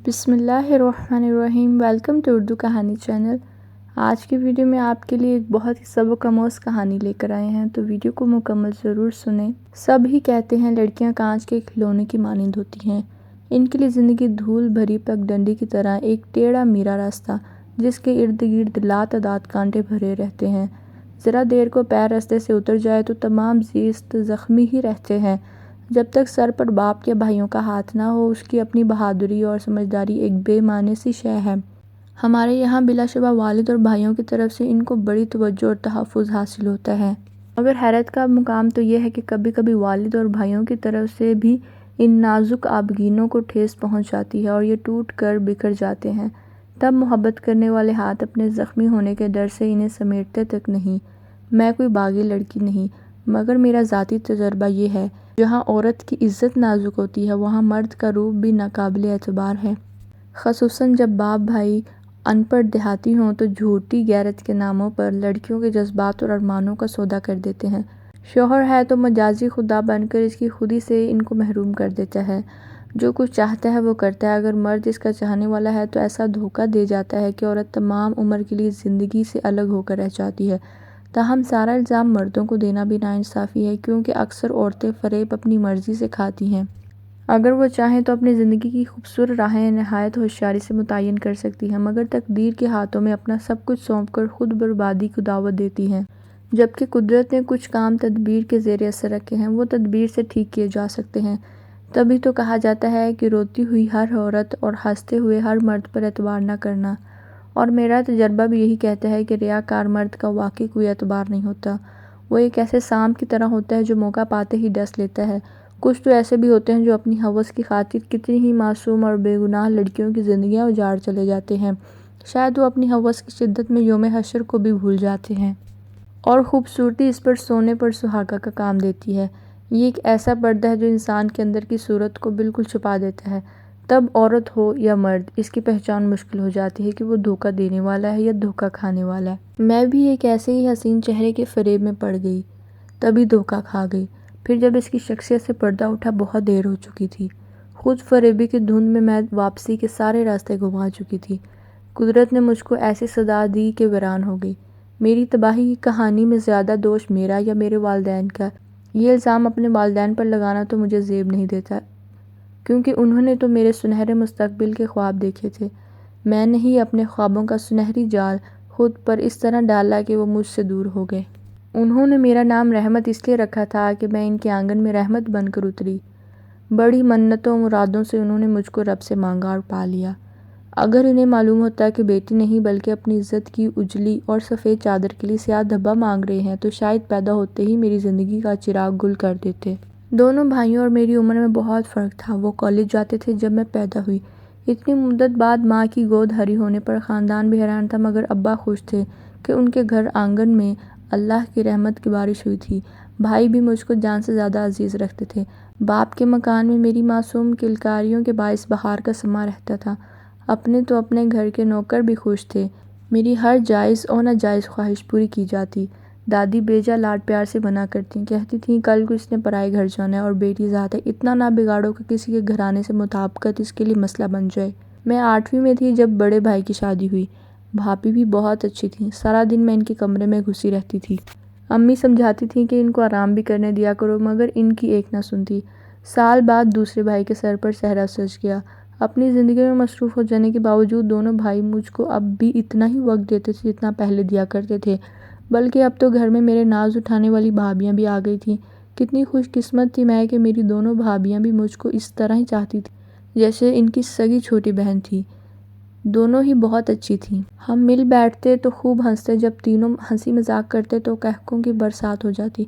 بسم اللہ الرحمن الرحیم۔ ویلکم ٹو اردو کہانی چینل۔ آج کی ویڈیو میں آپ کے لیے ایک بہت ہی سبق آموز کہانی لے کر آئے ہیں، تو ویڈیو کو مکمل ضرور سنیں۔ سب ہی کہتے ہیں لڑکیاں کانچ کے کھلونے کی مانند ہوتی ہیں۔ ان کے لیے زندگی دھول بھری پگ ڈنڈی کی طرح ایک ٹیڑھا میرا راستہ، جس کے ارد گرد لاتعداد کانٹے بھرے رہتے ہیں۔ ذرا دیر کو پیر راستے سے اتر جائے تو تمام زیست زخمی ہی رہتے ہیں۔ جب تک سر پر باپ یا بھائیوں کا ہاتھ نہ ہو، اس کی اپنی بہادری اور سمجھداری ایک بے معنی سی شے ہے۔ ہمارے یہاں بلا شبہ والد اور بھائیوں کی طرف سے ان کو بڑی توجہ اور تحفظ حاصل ہوتا ہے، مگر حیرت کا مقام تو یہ ہے کہ کبھی کبھی والد اور بھائیوں کی طرف سے بھی ان نازک آبگینوں کو ٹھیس پہنچ جاتی ہے اور یہ ٹوٹ کر بکھر جاتے ہیں۔ تب محبت کرنے والے ہاتھ اپنے زخمی ہونے کے ڈر سے انہیں سمیٹتے تک نہیں۔ میں کوئی باغی لڑکی نہیں، مگر میرا ذاتی تجربہ یہ ہے، جہاں عورت کی عزت نازک ہوتی ہے، وہاں مرد کا روپ بھی ناقابل اعتبار ہے۔ خصوصاً جب باپ بھائی ان پڑھ دیہاتی ہوں تو جھوٹی غیرت کے ناموں پر لڑکیوں کے جذبات اور ارمانوں کا سودا کر دیتے ہیں۔ شوہر ہے تو مجازی خدا بن کر اس کی خودی سے ان کو محروم کر دیتا ہے۔ جو کچھ چاہتا ہے وہ کرتا ہے۔ اگر مرد اس کا چاہنے والا ہے تو ایسا دھوکہ دے جاتا ہے کہ عورت تمام عمر کے لیے زندگی سے الگ ہو کر رہ جاتی ہے۔ تاہم سارا الزام مردوں کو دینا بھی ناانصافی ہے، کیونکہ اکثر عورتیں فریب اپنی مرضی سے کھاتی ہیں۔ اگر وہ چاہیں تو اپنی زندگی کی خوبصورت راہیں نہایت ہوشیاری سے متعین کر سکتی ہیں، مگر تقدیر کے ہاتھوں میں اپنا سب کچھ سونپ کر خود بربادی کو دعوت دیتی ہیں۔ جبکہ قدرت نے کچھ کام تدبیر کے زیر اثر رکھے ہیں، وہ تدبیر سے ٹھیک کیے جا سکتے ہیں۔ تبھی تو کہا جاتا ہے کہ روتی ہوئی ہر عورت اور ہنستے ہوئے ہر مرد پر اعتبار نہ کرنا۔ اور میرا تجربہ بھی یہی کہتا ہے کہ ریاکار مرد کا واقعی کوئی اعتبار نہیں ہوتا۔ وہ ایک ایسے سانپ کی طرح ہوتا ہے جو موقع پاتے ہی ڈس لیتا ہے۔ کچھ تو ایسے بھی ہوتے ہیں جو اپنی ہوس کی خاطر کتنی ہی معصوم اور بے گناہ لڑکیوں کی زندگیاں اجاڑ چلے جاتے ہیں۔ شاید وہ اپنی ہوس کی شدت میں یوم حشر کو بھی بھول جاتے ہیں۔ اور خوبصورتی اس پر سونے پر سہاگا کا کام دیتی ہے۔ یہ ایک ایسا پردہ ہے جو انسان کے اندر کی صورت کو بالکل چھپا دیتا ہے۔ تب عورت ہو یا مرد، اس کی پہچان مشکل ہو جاتی ہے کہ وہ دھوکہ دینے والا ہے یا دھوکہ کھانے والا ہے۔ میں بھی ایک ایسے ہی حسین چہرے کے فریب میں پڑ گئی، تبھی دھوکہ کھا گئی۔ پھر جب اس کی شخصیت سے پردہ اٹھا، بہت دیر ہو چکی تھی۔ خود فریبی کی دھند میں واپسی کے سارے راستے گنوا چکی تھی۔ قدرت نے مجھ کو ایسی سزا دی کہ ویران ہو گئی۔ میری تباہی کی کہانی میں زیادہ دوش میرا یا میرے والدین کا، یہ الزام اپنے والدین پر لگانا تو مجھے زیب نہیں دیتا، کیونکہ انہوں نے تو میرے سنہرے مستقبل کے خواب دیکھے تھے۔ میں نے ہی اپنے خوابوں کا سنہری جال خود پر اس طرح ڈالا کہ وہ مجھ سے دور ہو گئے۔ انہوں نے میرا نام رحمت اس لیے رکھا تھا کہ میں ان کے آنگن میں رحمت بن کر اتری۔ بڑی منتوں مرادوں سے انہوں نے مجھ کو رب سے مانگا اور پا لیا۔ اگر انہیں معلوم ہوتا کہ بیٹی نہیں بلکہ اپنی عزت کی اجلی اور سفید چادر کے لیے سیاہ دھبا مانگ رہے ہیں تو شاید پیدا ہوتے ہی میری زندگی کا چراغ گل کر دیتے۔ دونوں بھائیوں اور میری عمر میں بہت فرق تھا۔ وہ کالج جاتے تھے جب میں پیدا ہوئی۔ اتنی مدت بعد ماں کی گود ہری ہونے پر خاندان بھی حیران تھا، مگر ابا خوش تھے کہ ان کے گھر آنگن میں اللہ کی رحمت کی بارش ہوئی تھی۔ بھائی بھی مجھ کو جان سے زیادہ عزیز رکھتے تھے۔ باپ کے مکان میں میری معصوم کلکاریوں کے باعث بہار کا سماں رہتا تھا۔ اپنے تو اپنے گھر کے نوکر بھی خوش تھے، میری ہر جائز اور ناجائز خواہش پوری کی جاتی۔ دادی بیجا لاڈ پیار سے منع کرتیں، کہتی تھیں کل کو اس نے پرائے گھر جانا ہے اور بیٹی ذات ہے، اتنا نہ بگاڑو کہ کسی کے گھرانے سے مطابقت اس کے لیے مسئلہ بن جائے۔ میں 8ویں میں تھی جب بڑے بھائی کی شادی ہوئی۔ بھابھی بھی بہت اچھی تھیں، سارا دن میں ان کے کمرے میں گھسی رہتی تھی۔ امی سمجھاتی تھیں کہ ان کو آرام بھی کرنے دیا کرو، مگر ان کی ایک نہ سنتی۔ سال بعد دوسرے بھائی کے سر پر صحرا سج گیا۔ اپنی زندگی میں مصروف ہو جانے کے باوجود دونوں بھائی مجھ کو اب بھی اتنا ہی وقت دیتے تھے جتنا پہلے دیا کرتے تھے، بلکہ اب تو گھر میں میرے ناز اٹھانے والی بھابیاں بھی آ گئی تھیں۔ کتنی خوش قسمت تھی میں کہ میری دونوں بھابیاں بھی مجھ کو اس طرح ہی چاہتی تھیں جیسے ان کی سگی چھوٹی بہن تھی۔ دونوں ہی بہت اچھی تھیں۔ ہم مل بیٹھتے تو خوب ہنستے، جب تینوں ہنسی مذاق کرتے تو قہقہوں کی برسات ہو جاتی۔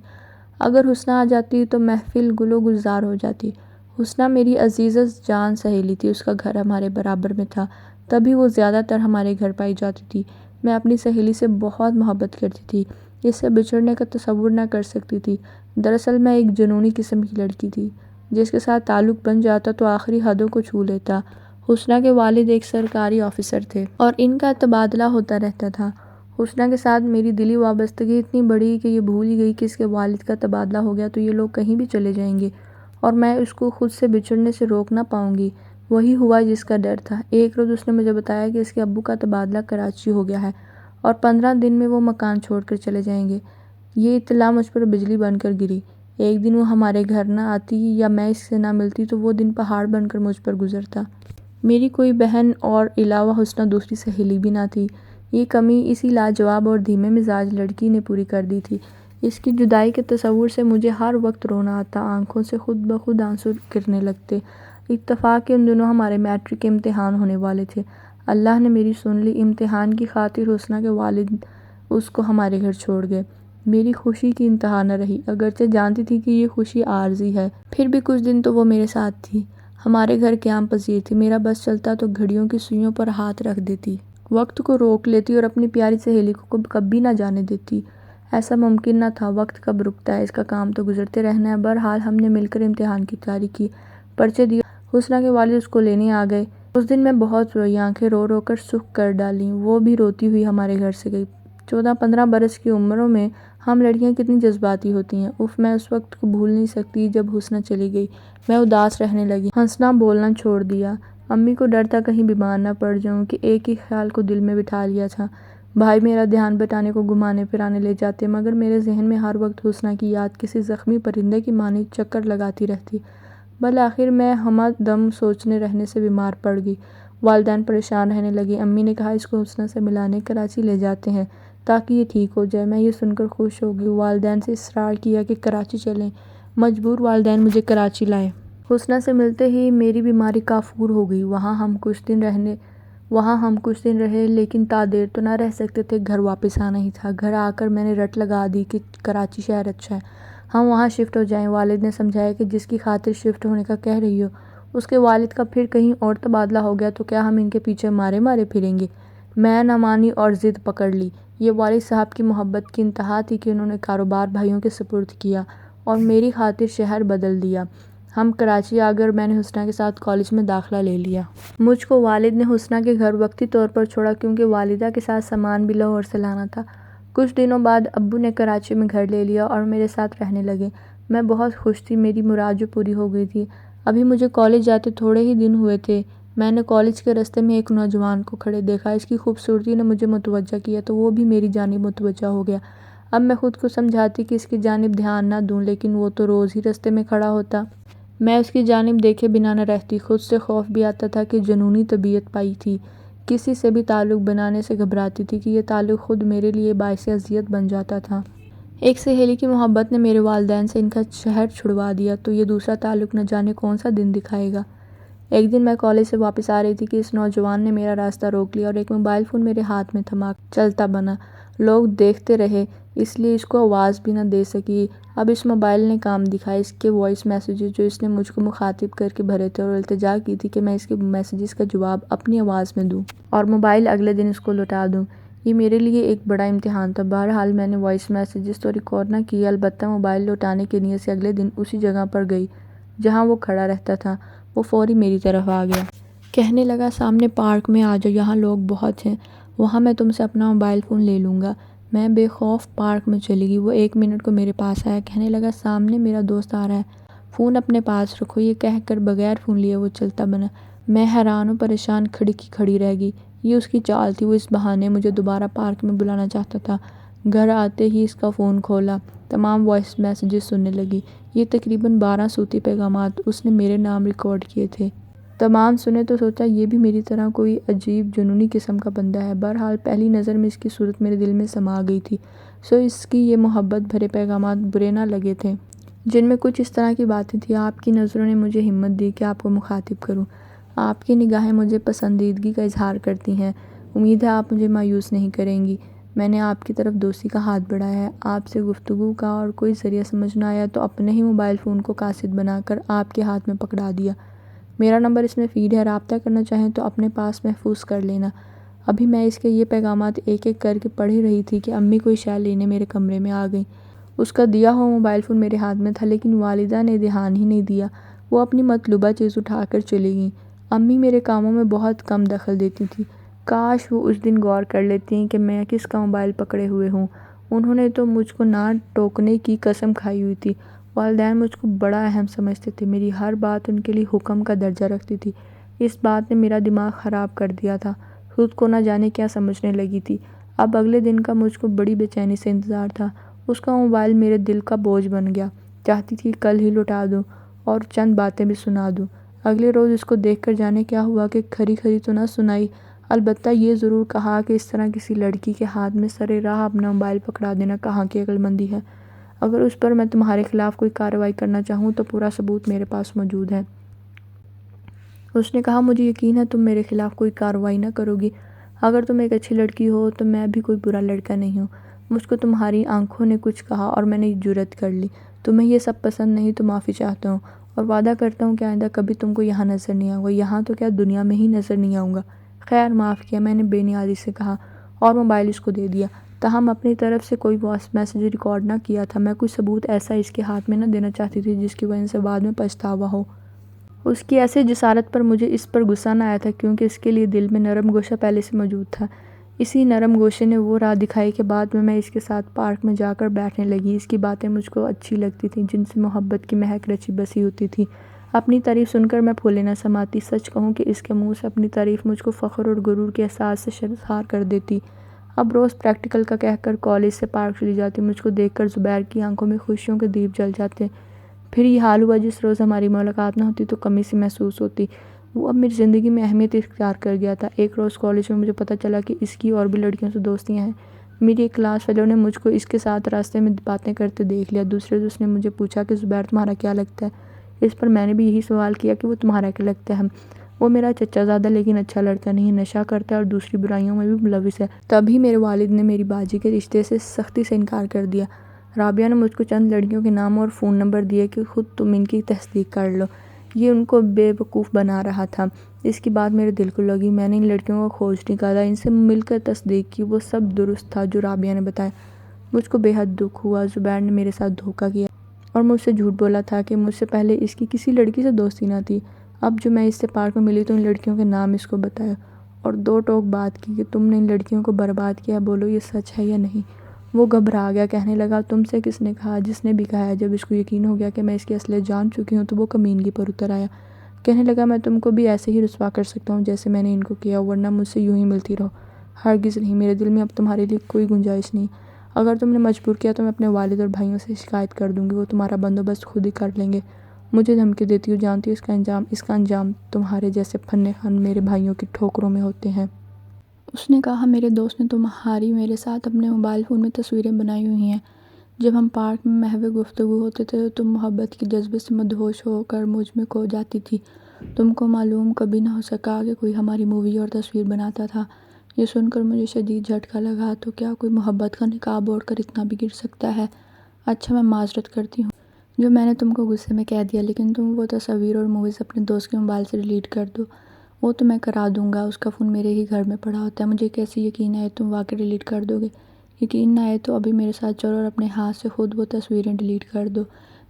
اگر حسنہ آ جاتی تو محفل گل و گلزار ہو جاتی۔ حسنہ میری عزیز جان سہیلی تھی، اس کا گھر ہمارے برابر میں تھا، تبھی وہ زیادہ تر ہمارے گھر پائی جاتی تھی۔ میں اپنی سہیلی سے بہت محبت کرتی تھی، اس سے بچھڑنے کا تصور نہ کر سکتی تھی۔ دراصل میں ایک جنونی قسم کی لڑکی تھی، جس کے ساتھ تعلق بن جاتا تو آخری حدوں کو چھو لیتا۔ حسنہ کے والد ایک سرکاری آفیسر تھے اور ان کا تبادلہ ہوتا رہتا تھا۔ حسنہ کے ساتھ میری دلی وابستگی اتنی بڑی کہ یہ بھول ہی گئی کہ اس کے والد کا تبادلہ ہو گیا تو یہ لوگ کہیں بھی چلے جائیں گے اور میں اس کو خود سے بچھڑنے سے روک نہ پاؤں گی۔ وہی ہوا جس کا ڈر تھا۔ ایک روز اس نے مجھے بتایا کہ اس کے ابو کا تبادلہ کراچی ہو گیا ہے اور 15 دن میں وہ مکان چھوڑ کر چلے جائیں گے۔ یہ اطلاع مجھ پر بجلی بن کر گری۔ ایک دن وہ ہمارے گھر نہ آتی یا میں اس سے نہ ملتی تو وہ دن پہاڑ بن کر مجھ پر گزرتا۔ میری کوئی بہن اور علاوہ حسنہ دوسری سہیلی بھی نہ تھی۔ یہ کمی اسی لاجواب اور دھیمے مزاج لڑکی نے پوری کر دی تھی۔ اس کی جدائی کے تصور سے مجھے ہر وقت رونا آتا، آنکھوں سے خود بخود آنسو گرنے لگتے۔ اتفاق کہ ان دنوں ہمارے میٹرک کے امتحان ہونے والے تھے۔ اللہ نے میری سن لی۔ امتحان کی خاطر حسنہ کے والد اس کو ہمارے گھر چھوڑ گئے۔ میری خوشی کی انتہا نہ رہی، اگرچہ جانتی تھی کہ یہ خوشی عارضی ہے، پھر بھی کچھ دن تو وہ میرے ساتھ تھی۔ ہمارے گھر قیام پذیر تھی۔ میرا بس چلتا تو گھڑیوں کی سوئیوں پر ہاتھ رکھ دیتی، وقت کو روک لیتی اور اپنی پیاری سہیلی کو کبھی نہ جانے دیتی۔ ایسا ممکن نہ تھا، وقت کب رکتا ہے، اس کا کام تو گزرتے رہنا ہے۔ بہرحال ہم نے مل کر امتحان کی تیاری کی، پرچے دیے۔ حسنہ کے والد اس کو لینے آ گئے۔ اس دن میں بہت روئی، آنکھیں رو رو کر سرخ کر ڈالیں۔ وہ بھی روتی ہوئی ہمارے گھر سے گئی۔ 14-15 برس کی عمروں میں ہم لڑکیاں کتنی جذباتی ہوتی ہیں۔ میں اس وقت کو بھول نہیں سکتی جب حسنہ چلی گئی۔ میں اداس رہنے لگی، ہنسنا بولنا چھوڑ دیا۔ امی کو ڈر تھا کہیں بیمار نہ پڑ جاؤں، کہ ایک ہی خیال کو دل میں بٹھا لیا تھا۔ بھائی میرا دھیان بٹانے کو گھمانے پھرانے لے جاتے، مگر میرے ذہن میں ہر وقت حسنہ کی یاد کسی زخمی پرندے کی مانند چکر لگاتی رہتی۔ بالآخر میں ہمہ دم سوچنے رہنے سے بیمار پڑ گئی۔ والدین پریشان رہنے لگے۔ امی نے کہا اس کو حسنہ سے ملانے کراچی لے جاتے ہیں تاکہ یہ ٹھیک ہو جائے۔ میں یہ سن کر خوش ہو گئی۔ والدین سے اصرار کیا کہ کراچی چلیں۔ مجبور والدین مجھے کراچی لائے۔ حسنہ سے ملتے ہی میری بیماری کافور ہو گئی۔ وہاں ہم کچھ دن رہے، لیکن تا دیر تو نہ رہ سکتے تھے، گھر واپس آنا ہی تھا۔ گھر آ کر میں نے رٹ لگا دی کہ کراچی شہر اچھا ہے، ہم وہاں شفٹ ہو جائیں۔ والد نے سمجھایا کہ جس کی خاطر شفٹ ہونے کا کہہ رہی ہو، اس کے والد کا پھر کہیں اور تبادلہ ہو گیا تو کیا ہم ان کے پیچھے مارے مارے پھریں گے؟ میں نہ مانی اور ضد پکڑ لی۔ یہ والد صاحب کی محبت کی انتہا تھی کہ انہوں نے کاروبار بھائیوں کے سپرد کیا اور میری خاطر شہر بدل دیا۔ ہم کراچی آ گئے اور میں نے حسنہ کے ساتھ کالج میں داخلہ لے لیا۔ مجھ کو والد نے حسنہ کے گھر وقتی طور پر چھوڑا کیونکہ والدہ کے ساتھ سامان بھی لاہور سے لانا تھا۔ کچھ دنوں بعد ابو نے کراچی میں گھر لے لیا اور میرے ساتھ رہنے لگے۔ میں بہت خوش تھی، میری مراد جو پوری ہو گئی تھی۔ ابھی مجھے کالج جاتے تھوڑے ہی دن ہوئے تھے۔ میں نے کالج کے راستے میں ایک نوجوان کو کھڑے دیکھا۔ اس کی خوبصورتی نے مجھے متوجہ کیا تو وہ بھی میری جانب متوجہ ہو گیا۔ اب میں خود کو سمجھاتی کہ اس کی جانب دھیان نہ دوں، لیکن وہ تو روز ہی راستے میں کھڑا ہوتا۔ میں اس کی جانب دیکھے بنا نہ رہتی۔ خود سے خوف بھی آتا تھا کہ جنونی طبیعت پائی تھی، کسی سے بھی تعلق بنانے سے گھبراتی تھی کہ یہ تعلق خود میرے لیے باعث اذیت بن جاتا تھا۔ ایک سہیلی کی محبت نے میرے والدین سے ان کا شہر چھڑوا دیا تو یہ دوسرا تعلق نہ جانے کون سا دن دکھائے گا۔ ایک دن میں کالج سے واپس آ رہی تھی کہ اس نوجوان نے میرا راستہ روک لیا اور ایک موبائل فون میرے ہاتھ میں تھما چلتا بنا۔ لوگ دیکھتے رہے، اس لیے اس کو آواز بھی نہ دے سکی۔ اب اس موبائل نے کام دکھایا۔ اس کے وائس میسیجز جو اس نے مجھ کو مخاطب کر کے بھرے تھے اور التجا کی تھی کہ میں اس کے میسیجز کا جواب اپنی آواز میں دوں اور موبائل اگلے دن اس کو لوٹا دوں۔ یہ میرے لیے ایک بڑا امتحان تھا۔ بہرحال میں نے وائس میسیجز تو ریکارڈ نہ کیے، البتہ موبائل لوٹانے کی نیت سے اگلے دن اسی جگہ پر گئی جہاں وہ کھڑا رہتا تھا۔ وہ فوری میری طرف آ گیا، کہنے لگا سامنے پارک میں آ جاؤ، یہاں لوگ بہت ہیں، وہاں میں تم سے اپنا موبائل فون لے لوں گا۔ میں بے خوف پارک میں چلی گئی۔ وہ 1 منٹ کو میرے پاس آیا، کہنے لگا سامنے میرا دوست آ رہا ہے، فون اپنے پاس رکھو۔ یہ کہہ کر بغیر فون لیے وہ چلتا بنا۔ میں حیران و پریشان کھڑی کی کھڑی رہ گئی۔ یہ اس کی چال تھی، وہ اس بہانے مجھے دوبارہ پارک میں بلانا چاہتا تھا۔ گھر آتے ہی اس کا فون کھولا، تمام وائس میسیجز سننے لگی۔ یہ تقریباً 12 صوتی پیغامات اس نے میرے نام ریکارڈ کیے تھے۔ تمام سنے تو سوچا یہ بھی میری طرح کوئی عجیب جنونی قسم کا بندہ ہے۔ بہرحال پہلی نظر میں اس کی صورت میرے دل میں سما گئی تھی، سو اس کی یہ محبت بھرے پیغامات برے نہ لگے تھے، جن میں کچھ اس طرح کی باتیں تھیں: آپ کی نظروں نے مجھے ہمت دی کہ آپ کو مخاطب کروں، آپ کی نگاہیں مجھے پسندیدگی کا اظہار کرتی ہیں، امید ہے آپ مجھے مایوس نہیں کریں گی، میں نے آپ کی طرف دوستی کا ہاتھ بڑھایا ہے، آپ سے گفتگو کا اور کوئی ذریعہ سمجھ نہ آیا تو اپنے ہی موبائل فون کو قاصد بنا کر آپ کے ہاتھ میں پکڑا دیا، میرا نمبر اس میں فیڈ ہے، رابطہ کرنا چاہیں تو اپنے پاس محفوظ کر لینا۔ ابھی میں اس کے یہ پیغامات ایک ایک کر کے پڑھ ہی رہی تھی کہ امی کوئی شے لینے میرے کمرے میں آ گئیں۔ اس کا دیا ہوا موبائل فون میرے ہاتھ میں تھا، لیکن والدہ نے دھیان ہی نہیں دیا، وہ اپنی مطلوبہ چیز اٹھا کر چلی گئیں۔ امی میرے کاموں میں بہت کم دخل دیتی تھیں، کاش وہ اس دن غور کر لیتی کہ میں کس کا موبائل پکڑے ہوئے ہوں۔ انہوں نے تو مجھ کو نہ ٹوکنے کی قسم کھائی ہوئی تھی۔ والدین مجھ کو بڑا اہم سمجھتے تھے، میری ہر بات ان کے لیے حکم کا درجہ رکھتی تھی۔ اس بات نے میرا دماغ خراب کر دیا تھا، خود کو نہ جانے کیا سمجھنے لگی تھی۔ اب اگلے دن کا مجھ کو بڑی بے چینی سے انتظار تھا۔ اس کا موبائل میرے دل کا بوجھ بن گیا، چاہتی تھی کل ہی لوٹا دوں اور چند باتیں بھی سنا دوں۔ اگلے روز اس کو دیکھ کر جانے کیا ہوا کہ کھری کھری تو نہ سنائی، البتہ یہ ضرور کہا کہ اس طرح کسی لڑکی کے ہاتھ میں سرِ راہ اپنا موبائل پکڑا دینا کہاں کی عقل مندی ہے۔ اگر اس پر میں تمہارے خلاف کوئی کارروائی کرنا چاہوں تو پورا ثبوت میرے پاس موجود ہے۔ اس نے کہا، مجھے یقین ہے تم میرے خلاف کوئی کارروائی نہ کرو گی۔ اگر تم ایک اچھی لڑکی ہو تو میں بھی کوئی برا لڑکا نہیں ہوں۔ مجھ کو تمہاری آنکھوں نے کچھ کہا اور میں نے جرأت کر لی۔ تمہیں یہ سب پسند نہیں تو معافی چاہتا ہوں اور وعدہ کرتا ہوں کہ آئندہ کبھی تم کو یہاں نظر نہیں آؤں گا، یہاں تو کیا دنیا میں ہی نظر نہیں آؤں گا۔ خیر معاف کیا، میں نے بے نیازی سے کہا اور موبائل اس کو دے دیا۔ تاہم اپنی طرف سے کوئی وائس میسج ریکارڈ نہ کیا تھا۔ میں کوئی ثبوت ایسا اس کے ہاتھ میں نہ دینا چاہتی تھی جس کی وجہ سے بعد میں پچھتاوا ہو۔ اس کی ایسے جسارت پر مجھے اس پر غصہ نہ آیا تھا کیونکہ اس کے لیے دل میں نرم گوشہ پہلے سے موجود تھا۔ اسی نرم گوشے نے وہ راہ دکھائی کہ بعد میں اس کے ساتھ پارک میں جا کر بیٹھنے لگی۔ اس کی باتیں مجھ کو اچھی لگتی تھیں، جن سے محبت کی مہک رچی بسی ہوتی تھی۔ اپنی تعریف سن کر میں پھولے نہ سماتی۔ سچ کہوں کہ اس کے منہ سے اپنی تعریف مجھ کو فخر اور غرور کے احساس سے شرمسار کر دیتی۔ اب روز پریکٹیکل کا کہہ کر کالج سے پارک چلی جاتی۔ مجھ کو دیکھ کر زبیر کی آنکھوں میں خوشیوں کے دیپ جل جاتے۔ پھر یہ حال ہوا جس روز ہماری ملاقات نہ ہوتی تو کمی سی محسوس ہوتی۔ وہ اب میری زندگی میں اہمیت اختیار کر گیا تھا۔ ایک روز کالج میں مجھے پتہ چلا کہ اس کی اور بھی لڑکیوں سے دوستیاں ہیں۔ میری ایک کلاس فیلو نے مجھ کو اس کے ساتھ راستے میں باتیں کرتے دیکھ لیا۔ دوسرے روز اس نے مجھے پوچھا کہ زبیر تمہارا کیا لگتا ہے؟ اس پر میں نے بھی یہی سوال کیا کہ وہ تمہارا کیا لگتا ہے؟ وہ میرا چچا زادہ لیکن اچھا لڑکا نہیں، نشہ کرتا ہے اور دوسری برائیوں میں بھی ملوث ہے۔ تبھی میرے والد نے میری باجی کے رشتے سے سختی سے انکار کر دیا۔ رابعہ نے مجھ کو چند لڑکیوں کے نام اور فون نمبر دیے کہ خود تم ان کی تصدیق کر لو۔ یہ ان کو بے وقوف بنا رہا تھا۔ اس کی بات میرے دل کو لگی۔ میں نے ان لڑکیوں کو کھوج نکالا، ان سے مل کر تصدیق کی، وہ سب درست تھا جو رابعہ نے بتایا۔ مجھ کو بے حد دکھ ہوا۔ زبیر نے میرے ساتھ دھوکہ کیا اور مجھ سے جھوٹ بولا تھا کہ مجھ سے پہلے اس کی کسی لڑکی سے دوستی نہ تھی۔ اب جو میں اس سے پارک میں ملی تو ان لڑکیوں کے نام اس کو بتائے اور دو ٹوک بات کی کہ تم نے ان لڑکیوں کو برباد کیا، بولو یہ سچ ہے یا نہیں۔ وہ گھبرا گیا، کہنے لگا، تم سے کس نے کہا؟ جس نے بھی کہا ہے۔ جب اس کو یقین ہو گیا کہ میں اس کی اصلیت جان چکی ہوں تو وہ کمینگی پر اتر آیا۔ کہنے لگا، میں تم کو بھی ایسے ہی رسوا کر سکتا ہوں جیسے میں نے ان کو کیا، ورنہ مجھ سے یوں ہی ملتی رہو۔ ہرگز نہیں، میرے دل میں اب تمہارے لیے کوئی گنجائش نہیں۔ اگر تم نے مجبور کیا تو میں اپنے والد اور بھائیوں سے شکایت کر دوں گی، وہ تمہارا بندوبست خود ہی کر لیں گے۔ مجھے دھمکی دیتی ہو، جانتی ہو اس کا انجام تمہارے جیسے فن خان میرے بھائیوں کی ٹھوکروں میں ہوتے ہیں۔ اس نے کہا، میرے دوست نے تمہاری میرے ساتھ اپنے موبائل فون میں تصویریں بنائی ہوئی ہیں۔ جب ہم پارک میں محو گفتگو ہوتے تھے تو تم محبت کے جذبے سے مدہوش ہو کر مجھ میں کھو جاتی تھی۔ تم کو معلوم کبھی نہ ہو سکا کہ کوئی ہماری مووی اور تصویر بناتا تھا۔ یہ سن کر مجھے شدید جھٹکا لگا۔ تو کیا کوئی محبت کا نقاب اوڑھ کر اتنا بھی گر سکتا ہے؟ اچھا، میں معذرت کرتی ہوں جو میں نے تم کو غصے میں کہہ دیا، لیکن تم وہ تصاویر اور موویز اپنے دوست کے موبائل سے ڈیلیٹ کر دو۔ وہ تو میں کرا دوں گا، اس کا فون میرے ہی گھر میں پڑا ہوتا ہے۔ مجھے کیسے یقین ہے تم واقعی ڈیلیٹ کر دو گے؟ یقین نہ آئے تو ابھی میرے ساتھ چلو اور اپنے ہاتھ سے خود وہ تصویریں ڈیلیٹ کر دو۔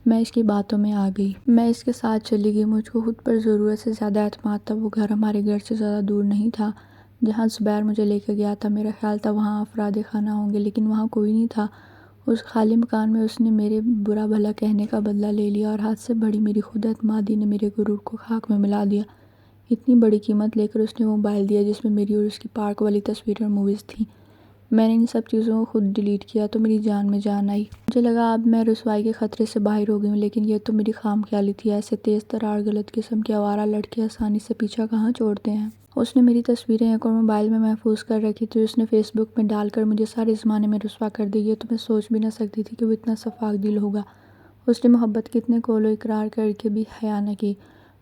میں اس کی باتوں میں آ گئی۔ میں اس کے ساتھ چلی گئی۔ مجھ کو خود پر ضرورت سے زیادہ اعتماد تھا۔ وہ گھر ہمارے گھر سے زیادہ دور نہیں تھا جہاں زبیر مجھے لے کے گیا تھا۔ میرا خیال تھا وہاں افراد خانہ ہوں گے، لیکن وہاں کوئی نہیں تھا۔ اس خالی مکان میں اس نے میرے برا بھلا کہنے کا بدلہ لے لیا اور حد سے بڑی میری خود اعتمادی نے میرے غرور کو خاک میں ملا دیا۔ اتنی بڑی قیمت لے کر اس نے وہ موبائل دیا جس میں میری اور اس کی پارک والی تصویریں اور موویز تھیں۔ میں نے ان سب چیزوں کو خود ڈیلیٹ کیا تو میری جان میں جان آئی۔ مجھے لگا اب میں رسوائی کے خطرے سے باہر ہو گئی ہوں، لیکن یہ تو میری خام خیالی تھی۔ ایسے تیز ترار غلط قسم کے آوارہ لڑکے آسانی سے پیچھا کہاں چھوڑتے ہیں۔ اس نے میری تصویریں ایک اور موبائل میں محفوظ کر رکھی تھی، اس نے فیس بک میں ڈال کر مجھے سارے زمانے میں رسوا کر دی۔ یہ تو میں سوچ بھی نہ سکتی تھی کہ وہ اتنا شفاق دل ہوگا۔ اس نے محبت کے اتنے قول و اقرار کر کے بھی حیا نہ کی۔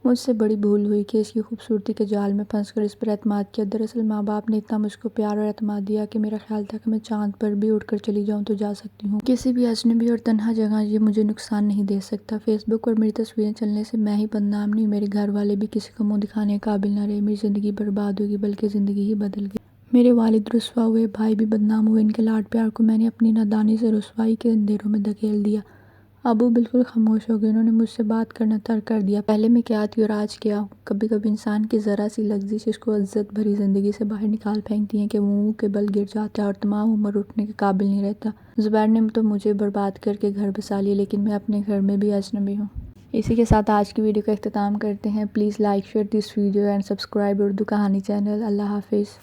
مجھ سے بڑی بھول ہوئی کہ اس کی خوبصورتی کے جال میں پھنس کر اس پر اعتماد کیا۔ دراصل ماں باپ نے اتنا مجھ کو پیار اور اعتماد دیا کہ میرا خیال تھا کہ میں چاند پر بھی اڑ کر چلی جاؤں تو جا سکتی ہوں۔ کسی بھی اجنبی اور تنہا جگہ یہ مجھے نقصان نہیں دے سکتا۔ فیس بک پر میری تصویریں چلنے سے میں ہی بدنام نہیں، میرے گھر والے بھی کسی کو منہ دکھانے کے قابل نہ رہے۔ میری زندگی برباد ہوگی بلکہ زندگی ہی بدل گئی۔ میرے والد رسوا ہوئے، بھائی بھی بدنام ہوئے۔ ان کے لاڈ پیار کو میں نے اپنی نادانی سے رسوائی کے اندھیروں میں دھکیل دیا۔ ابو بالکل خاموش ہو گئے۔ انہوں نے مجھ سے بات کرنا ترک کر دیا۔ پہلے میں کیا تھی اور آج کیا ہوں۔ کبھی کبھی انسان کی ذرا سی لغزش اس کو عزت بھری زندگی سے باہر نکال پھینکتی ہے کہ وہ منہ کے بل گر جاتا ہے اور تمام عمر اٹھنے کے قابل نہیں رہتا۔ زبیر نے تو مجھے برباد کر کے گھر بسا لیا، لیکن میں اپنے گھر میں بھی اجنبی ہوں۔ اسی کے ساتھ آج کی ویڈیو کا اختتام کرتے ہیں. Please like share this video and subscribe Urdu کہانی چینل. اللہ حافظ.